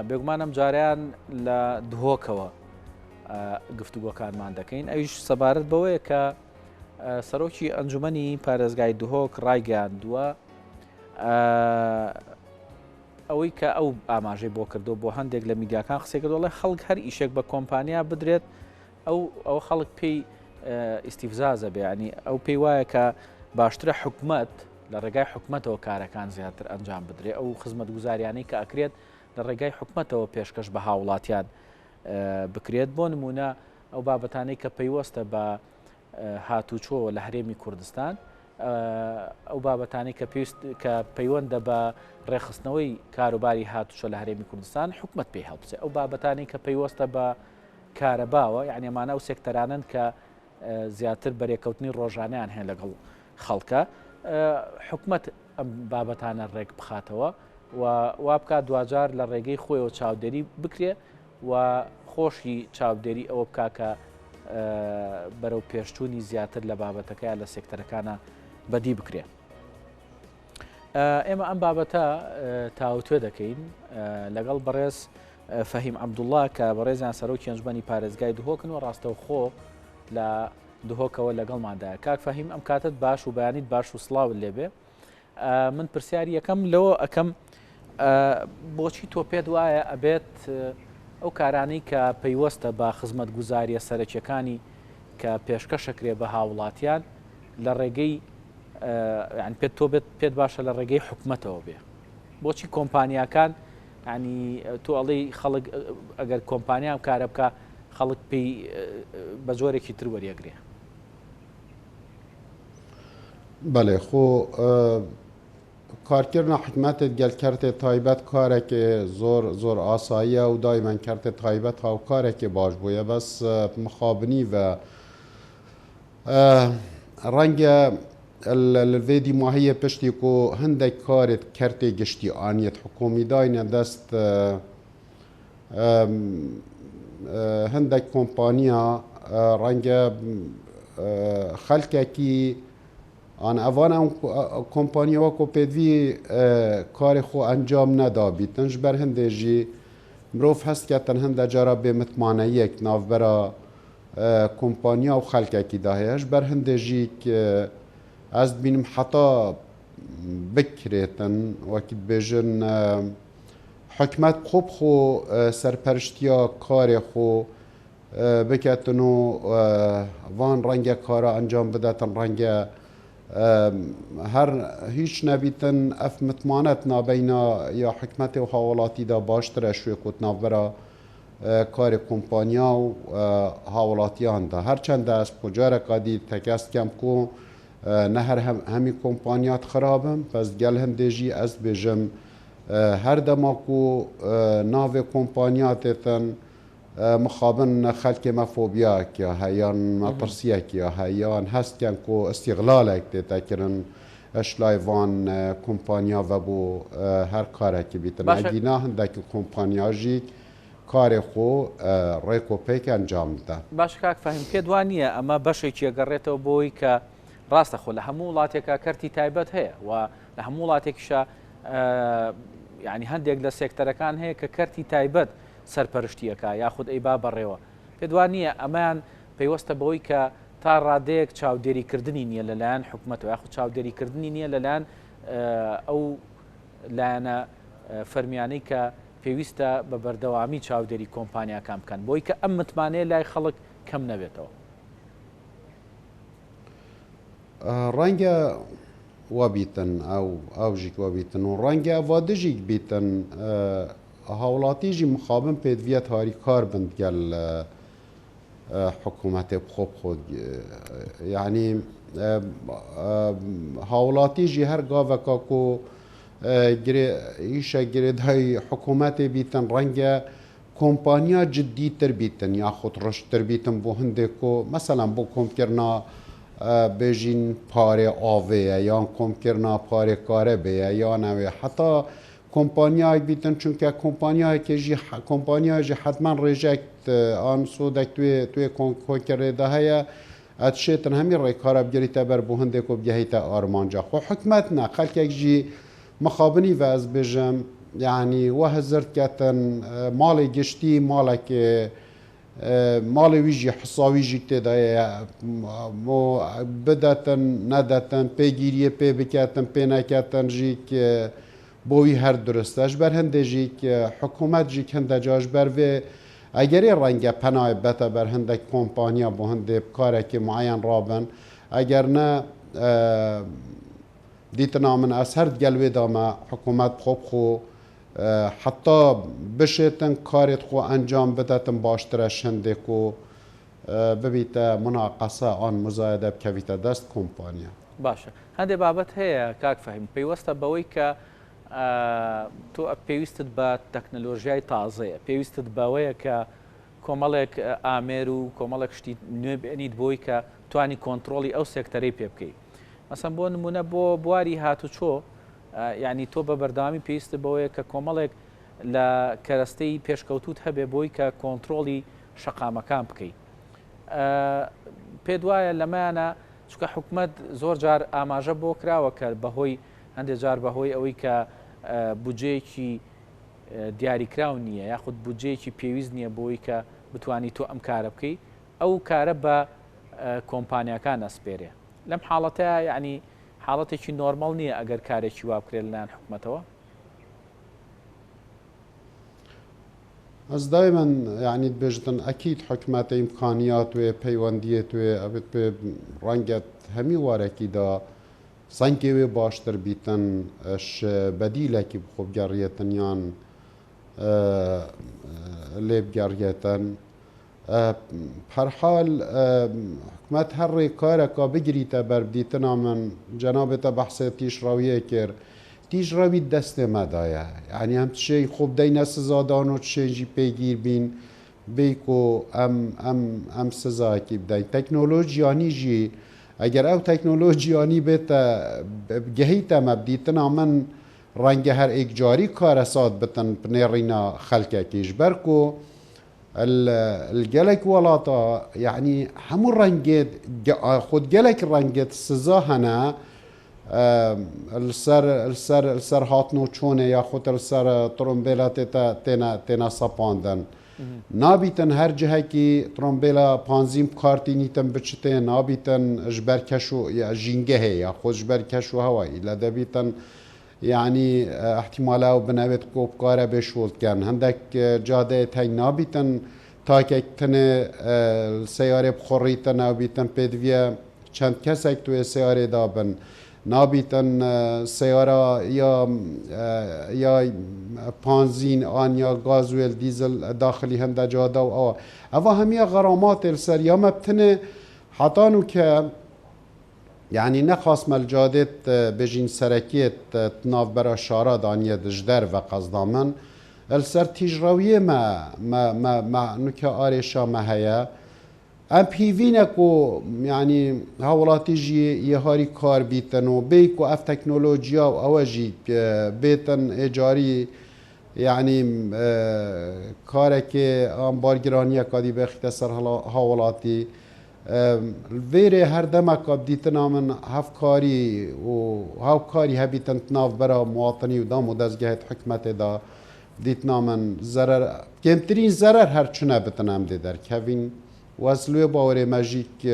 بێگومانم جاریان لە دهۆکەوە گفتوگۆکانمان دەکەین ئەویش سەبارەت بەوەیە کە سەرۆکی ئەنجومەنی پارێزگای دهۆک ڕایگەاندووە ئەوەی کە ئەو ئاماژەی بۆ کردو بۆ هەندێک لە میدیاکان قسێکرد وڵێ خەڵک هەر ئیشێک بە کۆمپانیا بدرێت ئەو خەڵک پێی ئیستیفزازە بێ، ینی ئەو پێی وایە کە باشترە حکومەت لە ڕێگای حکومەتەوە کارەکان زیاتر ئەنجام بدرێ، ئەو خزمەت گوزاریانەی کە ئەکرێت لە ڕێگای حکومەتەوە پێشکەش بە هاوڵاتیان بکرێت. بۆ نمونە ئەو بابەتانەی کە پەیوەستە بە هاتوچۆ لە هەرێمی کوردستان، ئەو بابەتانی کە پەیوەندە بە ڕێخستنەوەی کاروباری هاتوچۆ لە هەرێمی کوردستان حکومت پێی هەڵبچێت. ئەو بابەتانی کە پەیوەستە بە کارەباوە، یعنی ئەمانە ئەو سێکتەرانن کە زیاتر بەرێکەوتنی ڕۆژانیان هەیە لەگەڵ خەڵکە، حکومت ئەم بابەتانە ڕێک بخاتەوە و وا بکات دوجار لە ڕێگەی خۆیەوە چاودێری بکرێ و خۆشی چاودێری ئەوە بکا کە بەرەو پێشچوونی زیاتر لە بابەتەکە لە سێکتەرەکانە بەدی بکرێ. ئێمە ئەم بابەتە تاوتوێ دەکەین لەگەڵ بەڕێز فەهیم عەبدوڵڵا کە بەڕێزیان سەرۆکی ئەنجومەنی پارێزگای دهۆکن و ڕاستەوخۆ لە دهۆکەوە لەگەڵماندایە. کاک فەهیم ئەم کاتت باش و بەیانیت باش و سڵاوت لێبێ. من پرسیاری یەکەم لەوە ئەەکەم بۆچی تۆ پێت وایە ئەبێت ئەو کارانەی کە پەیوەستە بە خزمەت گوزاریە سەرەکیەکانی کە پێشکەشەکرێ بە هاوڵاتیان لە ڕێگەی پێت تۆ پێت باشە لە ڕێگەی حکومەتەوە بێ؟ بۆچی کۆمپانیاکان ینی تۆ ئەڵێی خەڵک ئەگەر کۆمپانیام کارە بکە خەڵک پێی بە جۆرێکی تر وەریەگرێ؟ بەڵێ خۆ کارکردنا حکومەتت گەلکەرتێ تایبەت کارێکی زۆر ئاساییە و دایمەن کەرتێ تایبەت هاوکارێکی باش بووە، بەس مخابنی و ڕەنگە لەوێ دیماهەیە پشتی و هەندێک کارێت کەرتێ گشتی ئانیەت حکومی داینە دەست هەندێک کۆمپانیا ڕەنگە خەلکێکی آن اوان ام کمپانی و کو پدوی کار خو انجام ندابیتن جبر هنده جی مروف هست که تن هنده جارا به متمانه یک ناو برا کمپانی و خلقه کی داهیش بر هنده جی که از بینم حتا بکریتن وقتی بجن حکمت خوب خو سرپرشتیا کار خو بکتنو وان رنگ کارا انجام بدهتن رنگ هر هیچ نبیتن اف متمانت نابینا یا حکمت و حوالاتی دا باشتر شوی کت نابرا کار کمپانیا و حوالاتیان دا هرچند از پجار قدی تکست کم کو نه همی کمپانیات خرابم پس گل هندجی از بجم هر دما کو ناو کمپانیاتتن مخابن خلق مفوبیا که هیان مپرسیه که هیان هست که کو استغلال تکرن اشلایوان کمپانیا و بو هر کاری که بیتن اگینا هندک کمپانیا جی کار خو ریکو پیک انجام ده. باش کاک فهم پێت وانییە ئەمە بەشێکی ئەگەڕێتەوە بۆی کە ڕاستە خۆ لە هەموو وڵاتێکە کەرتی تایبەت هەیە و لە هەموو وڵاتێکیشە ینی هەندێک لە سێکتەرەکان هەیە کە کەرتی تایبەت سەرپەرشتیەکە یاخود ئەی با بەڕێوە. پێت وانییە ئەمەیان پەیوەستە بەوەی کە تا ڕادەیەک چاودێریکردنی نییە لەلایەن حکومەتەوە یاخود چاودێریکردنی نییە لەلایەن ئەو لایەنە فەرمیانەی کە پێویستە بە بەردەوامی چاودێری کۆمپانیاکان بکەن بۆی کە ئەم متمانەیە لای خەڵک کەم نەبێتەوە. ڕەنگە وابیتن ئەو ژیک وابیتن و ڕەنگە وادژیک بیتن هاوڵاتیژی مخابن پێدویەت هاری کار بند گەل حکوومەتێ بخۆ خۆ یعنی هاوڵاتیژی هەر گاڤەکە و ئیشە گرێدهای حکوومەتێ بیتن ڕەنگە کۆمپانیا جددیتر بیتن یاخود ڕشتر بیتن بۆ هەندێک و مەسەلەن بۆ کۆمکردنا بێژین پارێ ئاوەیە یان کۆمکردنا پارێ کارە بەیە یان ئەوێ حتا کۆمپانیایك بیتن چونکە کۆمپانیایژی حتما ڕێژێک ئان سۆدەك توێ کۆنکردێدا هەیە ئەتشێتن هەمی ڕێکارە بگەریتە بەر بۆ هەندێک و بگەهیتە ئارمانجا خۆ حکومەت نا خەلکێک ژی مخابنی و ئەس بێژم يعني وهزرت كاتن مالي جشتي مالك مالي ويجي حصاويجي تدا مو بداتن نداتن بيجيريه بي بكاتن بينا كاتن جيك بوي هر درستش بر هنده جیک حکومت جیک هنده جاش بر و اگری رنگ پناه بتا بر هنده کمپانیا با هنده کاره که معین رابن اگر نه دیتنا من از هر گلوی دامه حکومت خوب خو حتی بشتن کارت خو انجام بدتن باشترش هنده کو ببیت مناقصه آن مزایده بکویت دست کمپانیا باشه هەندێک بابەت هەیە کاک فەهیم پێیوەستە بەوەی کە تۆ پێویستت بە تەکنەلۆژیای تازەیە پێویستت بەوەیە کە کۆمەڵێک ئامێر و کۆمەڵێک شتی نوێ بێنیت بۆی کە توانی کۆنتترۆلی ئەو سێکتەرەی پێ بکەیت مەسەن بۆ نمونە بۆ بواری هاتوچۆ یعنی تۆ بە بەرداوامی پێویستە بەوەیە کە کۆمەڵێک لە کەرەستەی پێشکەوتوت هەبێ بۆی کە کۆنتترۆلی شەقامەکان بکەیت پێ وایە لەمایانە چکە حکومت زۆر جار ئاماژە بۆ کراوە کە بەهۆی هەندێک جار بەهۆی ئەوەی کە بودجەیەکی دیاریکراو نییە یاخود بودجەیەکی پێویست نییە بۆی کە بتانی تۆ ئەم کارە بکەیت ئەو کارە بە کۆمپانیەکان ئەسپێرێ لەم حاڵەتەیە یعنی حاڵەتێکی نۆرمەڵ نییە ئەگەر کارێکی وا بکرێت لەلایەن حکومەتەوە از دائما يعني بجتن اكيد حكمت امكانيات و پیوندیت و ابد به رنگت همي وارکی دا سنگی و باشتر بیتن اش بدیله کی خوب گریتن یان لیب گریتن هر حال حکمت هر کار کا بگریت بر بدیتنا من جنابت بحث تیش راویه کر تیج روی دست مدایه یعنی هم چه خوب دی نسزادان و چه جی پیگیر بین بیکو ام سزا کی بدای تکنولوژیانی جی اگر او تکنولوژیانی بیتا گهیتا مبدیتنا من رنگ هر اکجاری کار ساد بتن بنیرینا خلقه کیش برکو الجلك ولاطة يعني همو رنجت خود جلك رنجت سزا هنا السر هاتنو چونه یا خود السر ترومبیلات تینا سپاندن نابیتن هر جهه کی ترومبیلا پانزیم کارتی نیتن بچته نابیتن جبر کشو یا جینگه یا خود جبر کشو هوایی لدبیتن يعني احتمالا و بنویت کوب کاره بشولد کن هندک جاده تای نابیتن تا که تنه سیاره بخوریتن نابیتن پیدویه چند کسک توی سیاره دابن نابیتن سیاره یا پانزین آن یا گازویل دیزل داخلی هنده جاده و اوه همه غرامات السر یا مبتنه حتانو که يعني نخاص ملجادت بجين سركيت تناف برا شارع دانية دجدر وقصدامن السر تجراوية ما نكا آريشا ما هيا ام بيفينكو يعني هولاتي جي يهاري كار بيتنو بيكو اف تكنولوجيا و اواجي بيتن اجاري يعني كارك ام بارگرانية كادي بختصر هولاتي ویره هر دمه که دیتنا من هفکاری و هفکاری هبیتن تناف برا مواطنی و دام و دزگهت حکمت دا دیتنا من ضرر کمترین ضرر هر چونه بتنم دی در کوین وصلوی باور مجیک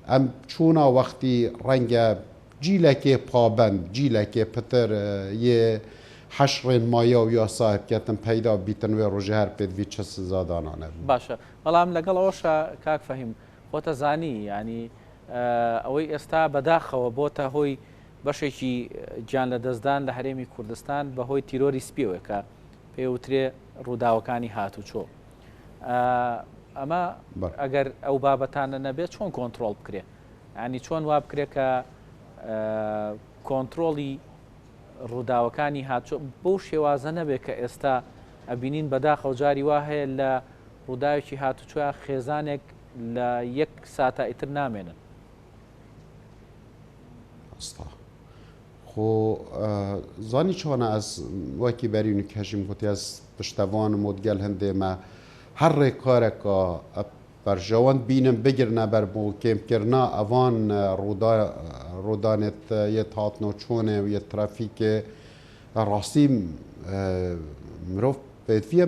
ام چونا وقتی رنگ جیلک پابند جیلک پتر یه حشر مایا و یا صاحب کتن پیدا بیتن و روژه هر پید وی چه سزادانانه باشه بەڵام لەگەڵ ئەوەشە کاک فەهیم خۆتە زانی ینی ئەوەی ئێستا بەداخەوە بۆتە هۆی بەشێکی گیان لە دەستدان لە هەرێمی کوردستان بەهۆی تیرۆری سپیەوە کە پێوترێ ڕووداوەکانی هاتوچۆ ئەمە ئەگەر ئەو بابەتانە نەبێت چۆن کۆنتترۆل بکرێ ینی چۆن وا بکرێ کە کۆنتترۆلی ڕووداوەکانی هاتوچۆ بەو شێوازە نەبێت کە ئێستا ئەبینین بەداخەو جاری وا هەیە لە ڕووداوێکی هاتوچۆ خێزانێک لە یەک ساتە ئیتر نامێنن خو زانی چۆنە ئەس وەکی بەرینی کەژیم گوتی ئەس پشتەوانم و گەل هەندێ مە هەر ڕێکارێکە بەرژەوەند بینم بگرنە بەر بۆ کێمکردنا ئەوان ڕوودانێت یەت هاتنەوە چۆنێ و یەت ترافیکێ ڕاستی مرۆڤ پێویە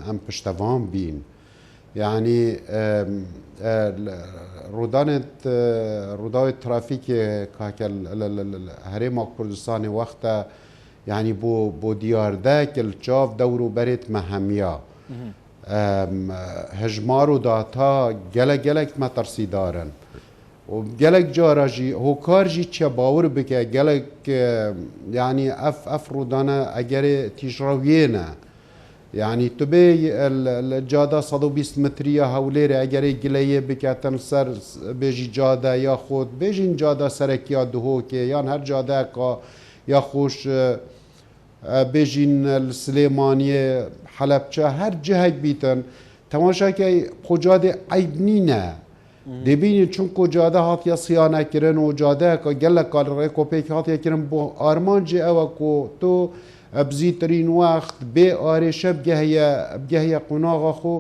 ئەم پشتەوان بین یعنی ڕووداوی ترافیکێ کاکە هەرێما کوردستانی وەختە یعنی بۆ دیاردەکل چاو دەور و بەرێت مەهەمیە هەژمار و داتا gelek مەترسیدارن و gelek جارە jî hokar jî çebawer bike gelek yani ev rûdane egerê tîjrawiyê ne yani tu bê cada 120 metriya hewlêrê egerê gileyê biketin ser bêjî cade ya xwe bêjîn cada serekiya dihokê yan her cadeyeka ya xweş bêjîn li Silêmaniyê Helepçe her cihek bîtin temaşakê xwe cadê eyb nîne dibînî çunku cade hatiye siyanekirin û cadeyeka gelek rêkopêkî hatiye kirin bo armancê ew e ku tu بزیترین وقت بێ ئارێشە بگەهەیە قوناغا خۆ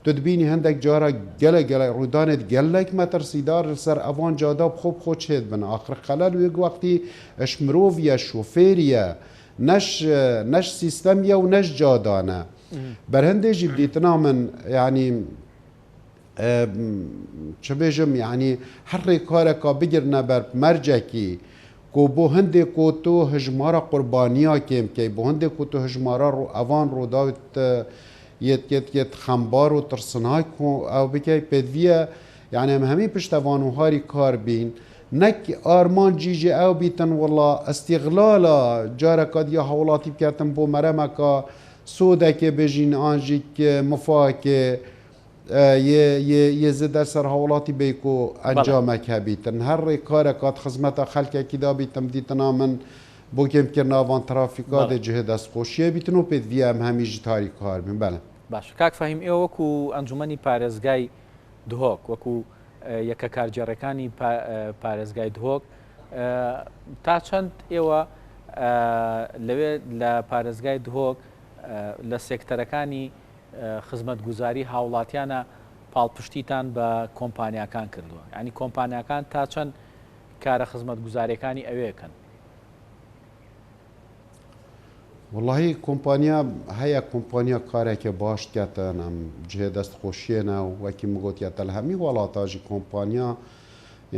تو دبینی هەندێک جارە gelek ڕوودانت gelek مەترسیدار سەر ئەوان جادا بخۆ بخۆ چێت بن آخر خەلەل وێک وەختی ئەش مرۆڤیە شۆفێریە نەش سیستەمیە و نەش جادانە بەرهەندێژی بدیتنا من ینی چ بێژم ینی هەر ڕێکارێکا بگرنە بەر مەرجێکی کو بۆ هەندێک کو تۆ هژمارە قوربانیا کێم کەی بۆ هەندێک کو تۆ هژمارە ئەوان ڕووداوت یەت خەمبار و ترسنای ئەو بکەی پێدویە یعنی ئەم هەمی پشتەوان و هاری کار بین نەک ئارمان جیژێ ئەو بیتن وڵا ئەستیغلالە جارێکا دیە هەوڵاتی بکاتن بۆ مەرەمەکە سۆدەکێ بێژین ئانژیک مفاکێ یێ زە دەرسەر هەوڵاتی بیک و ئەنجامێک هەبیتن هەر ڕێکارێکات خزمەتە خەلکێکی دابیتم دیتنا من بۆ کێمکردناوان ترافیکا دێ جهێ دەستخۆشیە بیتن و پێدویە ئەم هەمیژی تاری کار بین بەڵێ باش کاک فەهیم ئێوە وەکو ئەنجومەنی پارێزگای دهۆک وەکو یەکە کارجێڕەکانی پارێزگای دهۆک تا چەند ئێوە لەوێ لە پارێزگای دهۆک لە سێکتەرەکانی خزمەت گوزاری هاوڵاتیانە پاڵپشتیتان بە کۆمپانیاکان کردووە ینی کۆمپانیاکان تا چەند کارە خزمەت گوزارەکانی ئەوەیەکەن وڵی کۆمپانیا هەیە کۆمپانیا کارێکە باش کاتن ئەم جهێ دەستخۆشیێنە و وەکی مگوتیەتە لە هەمی وڵاتاژی کۆمپانیا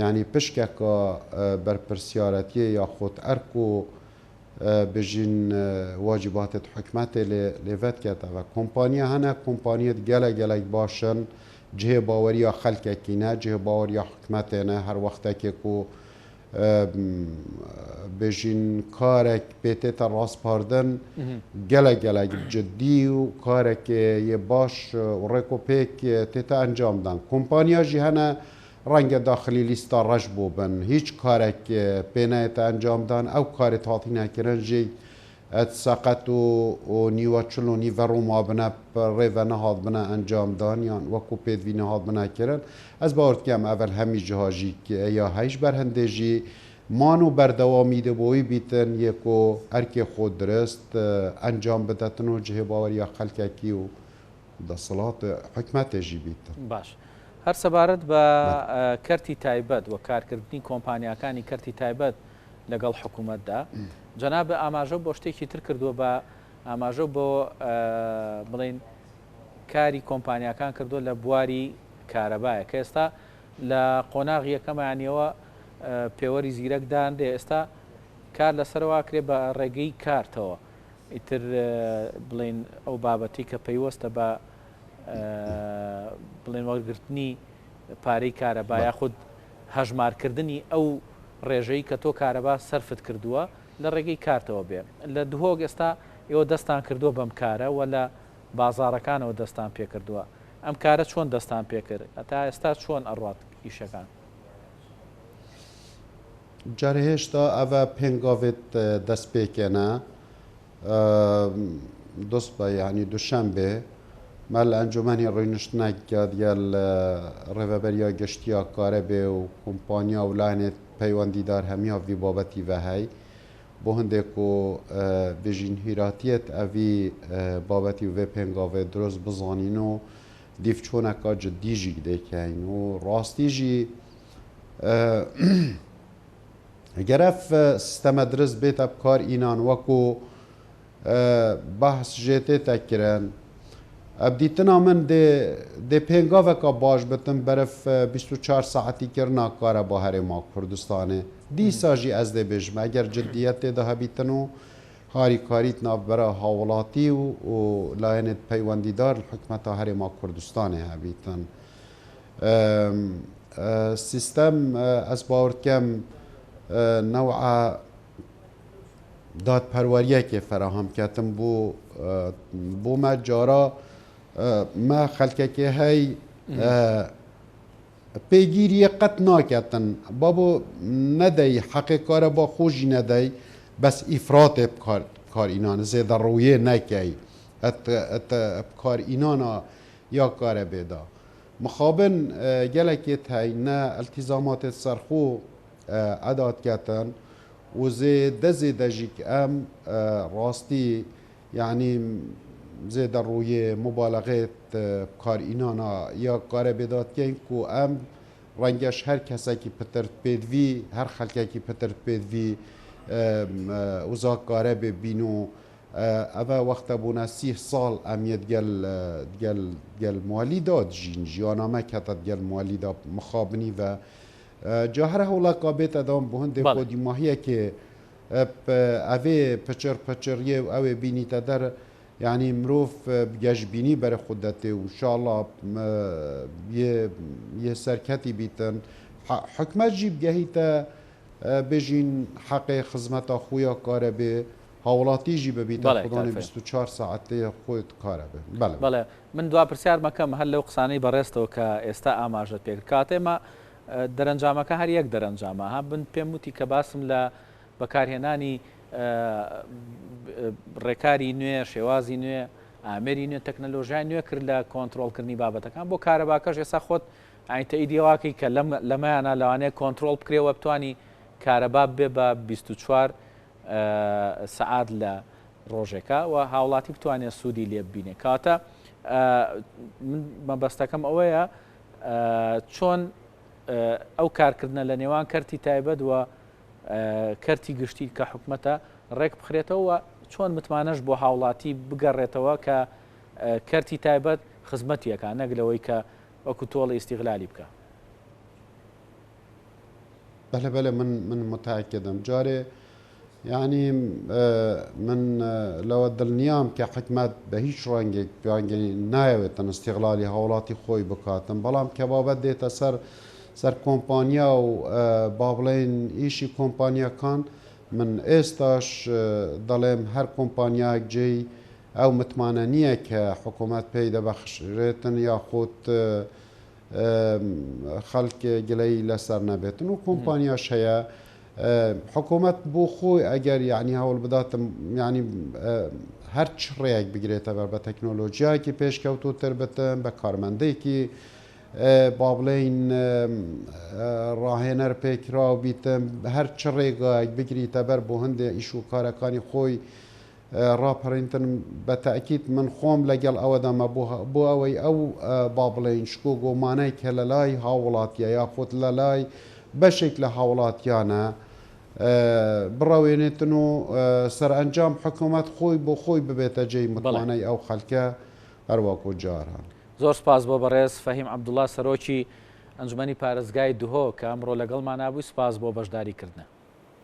ینی پشکێکە بەرپرسیارەتیە یا خۆت ئەرک و بژین واجباتت حکومەتێ لێڤەت کاتەوە کۆمپانیا هەنە کۆمپانیت gelek باشن جهێ باوەریە خەلکێکینە جهێ باوەریە حکومەتێنە هەر وەختێکێک و بێژین کارێک پێتێتە ڕاستپاردن gelek جددی و کارێکێ یە باش ڕێک و پێک تێتە ئەنجامدان کۆمپانیا ژی هەنە ڕەنگە داخلی لیستا ڕەش بوو بن هیچ کارێک پێنایەتە ئەنجامدان ئەو کارێت هاتی ناکردن ژێ سەقەت و نیوەچل و نیڤە ڕووما بنە ڕێڤە نەهات بنە ئەنجامدان یان وەکو پێدوی نەهات بناکردن ئەس باوەڕکەم ئەڤەل هەمی جیهاژی یا هەیش بەرهەندێژی مان و بەردەوامی دەبەوەی بیتن یەک و ئەرکێ خۆ درست ئەنجام بدەتن و جهێ باوەریە خەلکێکی و دەسەڵات حکومەتێژی بیتن باش هەر سەبارەت بە کەرتی تایبەت و کارکردنی کۆمپانیاکانی کەرتی تایبەت لەگەڵ حکوومەتدا جەنابە ئاماژە بۆ شتێکی تر کردووە بە ئاماژە بۆ بڵین کاری کۆمپانیاکان کردووە لە بواری کارەبایە کە ئێستا لە قۆناغی یەکەمانیەوە پێوەری زیرەکدان دێ ئێستا کار لەسەرەوە کرێ بە ڕێگەی کارتەوە ئیتر بڵین ئەو بابەتی کە پەیوەستە بە بڵێن وەرگرتنی پارەی کارەبا یاخود هەژمارکردنی ئەو ڕێژەی کە تۆ کارەبا سەرفت کردووە لە ڕێگەی کارتەوە بێ لە دهۆک ئێستا ئێوە دەستان کردووە بەم کارە و لە بازاڕەکانەوە دەستان پێ کردووە ئەم کارە چۆن دەستان پێکرد ئەتا ئێستا چۆن ئەڕات ئیشەکان جارە هێشتا ئەvە پێنگاوێت دەست پێکێنە دۆست بە یعنی دووشەمبێ مە لە ئەنجومەنی ڕووینشتنێکە دیال ڕێڤەبەریا گەشتیا کارە بێ و کۆمپانیا و لایەنێت پەیوەندیدار هەمیاوی بابەتی بەهەی بۆ هەندێک و بێژین هیراتیەت ئەوی بابەتی و vê پێنگاوێ دروست بزانین و دیف چۆنەکە جددیژی دەکەین و ڕاستیژی گەرەف سیستەمە درست بێتە بکار ئینان وەکو بەحس ژێتێ تەکرن ئەبدیتنا من دێ پێنگاوێکە باش بتم بەرف 24 ساعتی کرنا کارە بۆ هەرێما کوردستانê dîsajî ez dê bêjim eger ciddiyet tê de hebîtin û harîkarît navbera hawlatî û layinê peywendîdar hikûmeta herêma Kurdistanê hebîtin sîstem ez bawer dikim new'a dadperweriyekê ferahem ketin bû me cara me xelkekê hey pêgîriyê qet naketin babo nedey heqê kare ba xwe jî nedey bes îfratê bikarînan zêderrûyê nekey bikarînana ya kare bêda mixabin gelekê hey ne eltîzamatê serxû edat ketin û dezê de jî ki em rastî yanî zêderrûyê mubaleğê bikarînana ya kare bêda dikeyn ku em rengeş her kesekî pitir pêdivî her xelkekî pitir pêdivî wisa kare bibîn û ev wexte bûne 30 sal em yê digel malî da dijîn jiyana me heta digel malî da mixabinî ve ca her hewleka bête dam bi hindê xwedî mahiyekê evê piçir piçiriyê û ew ê bînîte der yanî mirov geşbînî bere xwe detê û inşallah yê serketî bîtin hikûmet jî bigehîte bêjîn heqê xizmeta xwe ya kare bê hawlatî jî bibîte xudanê 24 saetê xwe dikare bê بەڵێ من دوا پرسیار مەکەم هەر لەو قسانەی بەڕێستەوە کە ئێستا ئاماژت پێ کاتێمە دەرەنجامەکە هەر یەک دەرەنجامە ها بن پێم وتی کە باسم لە بەکارهێنانی ڕێکاری نوێ شێوازی نوێ ئامێری نوێ تەکنەلۆژیای نوێ کرد لە کۆنتترۆلکردنی بابەتەکان بۆ کارەباکەش ئێستا خۆت ئایتەئیدیواکەی کە لەمایانە لەوانەیە کۆنتترۆل بکرێەوە بتانی کارەبا بێ بە 24 سعات لە ڕۆژێکە و هاوڵاتی بتوانێت سوودی لێ ببینێ کاتە من مەبەستەکەم ئەوەیە چۆن ئەو کارکردنە لە نێوان کەرتی تایبەت وە کەرتی گشتی کە حکومەتە ڕێک بخرێتەوە چۆن متمانەش بۆ هاوڵاتی بگەڕێتەوە کە کەرتی تایبەت خزمەتیەکە نەک لەوەی کە وەکو تۆڵی ئیستیغلالی بکە بەلێ من متاکدم جارێ یعنی من لەوە دڵنیام کە حکومەت بە هیچ ڕەنگێک پیانگەی نایەوێتن ئیستیغلالی هاوڵاتی خۆی بکاتن بەڵام کە بابەت دێتە سەر کۆمپانیا و با بڵێن ئیشی کۆمپانیەکان من ئێستاش دەڵێم هەر کۆمپانیاک جێی ئەو متمانە نییە کە حکوومەت پێی دەبەخشرێتن یاخۆت خەڵک گلەی لەسەر نەبێتن و کۆمپانیاش هەیە حکوومەت بۆ خۆی ئەگەر یعنی هەوڵ بداتم ینی هەر چ ڕێیەک بگرێتە بەر بە تەکنۆلۆژیایکی پێشکەوتوتر بتن بە کارمەندێکی با بڵێن ڕاهێنەر پێکراو بیتم هەر چ ڕێگایك بگریتە بەر بۆ هەندێ ئیش و کارەکانی خۆی ڕاپەڕینتن بە تەکیت من خۆم لەگەڵ ئەوەدامە بۆ ئەوەی ئەو با بڵێن شکۆ گۆمانەی کە لە لای هاوڵاتیە یاخۆت لە لای بەشێک لە هاوڵاتیانە بڕاوێنێتن و سەرئەنجام حکوومەت خۆی بۆ خۆی ببێتە جێی متمانەی ئەو خەڵکە هەروەکو جاران زۆر سپاس بۆ بەڕێز فەهیم عەبدوڵڵا سەرۆکی ئەنجومەنی پارێزگای دهۆ کە ئەمڕۆ لەگەڵمان نابووی سپاس بۆ بەشداریکردنە